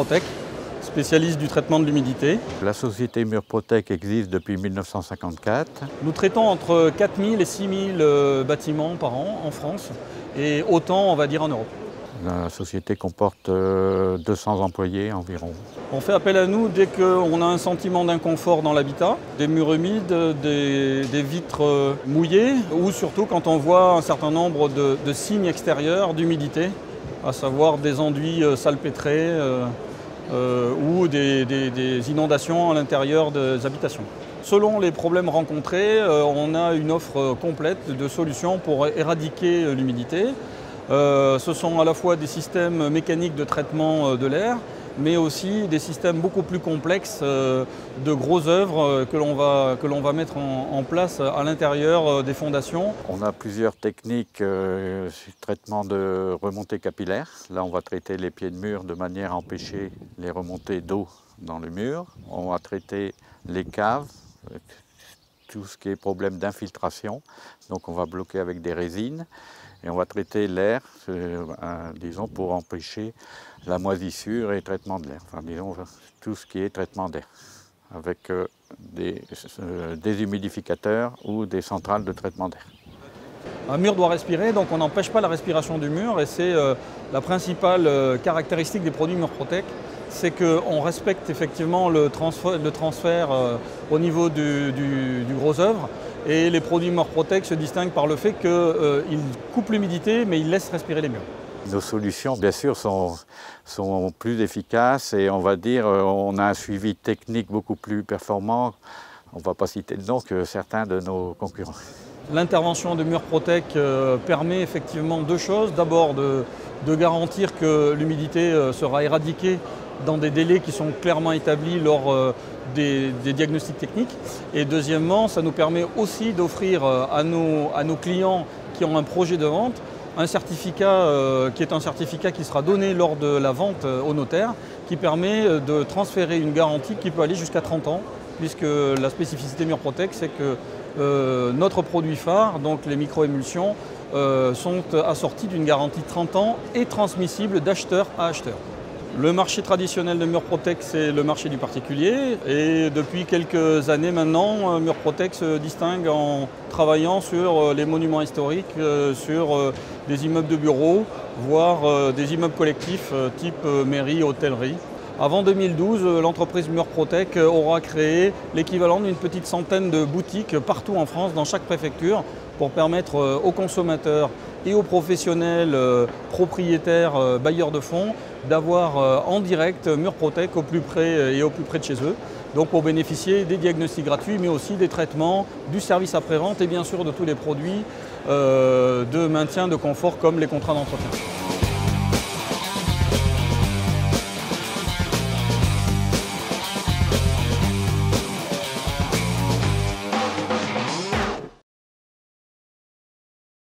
Murprotec, spécialiste du traitement de l'humidité. La société Murprotec existe depuis 1954. Nous traitons entre 4000 et 6000 bâtiments par an en France et autant, on va dire, en Europe. La société comporte 200 employés environ. On fait appel à nous dès qu'on a un sentiment d'inconfort dans l'habitat, des murs humides, des vitres mouillées, ou surtout quand on voit un certain nombre de signes extérieurs d'humidité, à savoir des enduits salpêtrés ou des inondations à l'intérieur des habitations. Selon les problèmes rencontrés, on a une offre complète de solutions pour éradiquer l'humidité. Ce sont à la fois des systèmes mécaniques de traitement de l'air, mais aussi des systèmes beaucoup plus complexes de grosses œuvres que l'on va mettre en place à l'intérieur des fondations. On a plusieurs techniques de traitement de remontée capillaire. Là, on va traiter les pieds de mur de manière à empêcher les remontées d'eau dans le mur. On va traiter les caves, tout ce qui est problème d'infiltration. Donc on va bloquer avec des résines. Et on va traiter l'air, disons, pour empêcher la moisissure et le traitement de l'air. Enfin, disons, tout ce qui est traitement d'air, avec des déshumidificateurs ou des centrales de traitement d'air. Un mur doit respirer, donc on n'empêche pas la respiration du mur, et c'est la principale caractéristique des produits Murprotec, c'est qu'on respecte effectivement le transfert au niveau du gros œuvre. Et les produits Murprotec se distinguent par le fait qu'ils coupent l'humidité, mais ils laissent respirer les murs. Nos solutions, bien sûr, sont plus efficaces et on va dire on a un suivi technique beaucoup plus performant. On ne va pas citer de nom que certains de nos concurrents. L'intervention de Murprotec permet effectivement deux choses. D'abord de garantir que l'humidité sera éradiquée dans des délais qui sont clairement établis lors des diagnostics techniques. Et deuxièmement, ça nous permet aussi d'offrir à nos clients qui ont un projet de vente un certificat qui est un certificat qui sera donné lors de la vente au notaire, qui permet de transférer une garantie qui peut aller jusqu'à 30 ans, puisque la spécificité Murprotec, c'est que notre produit phare, donc les micro-émulsions, sont assortis d'une garantie de 30 ans et transmissible d'acheteur à acheteur. Le marché traditionnel de Murprotec, c'est le marché du particulier, et depuis quelques années maintenant, Murprotec se distingue en travaillant sur les monuments historiques, sur des immeubles de bureaux, voire des immeubles collectifs type mairie, hôtellerie. Avant 2012, l'entreprise Murprotec aura créé l'équivalent d'une petite centaine de boutiques partout en France, dans chaque préfecture, pour permettre aux consommateurs et aux professionnels propriétaires, bailleurs de fonds, d'avoir en direct Murprotec au plus près de chez eux. Donc pour bénéficier des diagnostics gratuits, mais aussi des traitements, du service après-vente et bien sûr de tous les produits de maintien de confort comme les contrats d'entretien.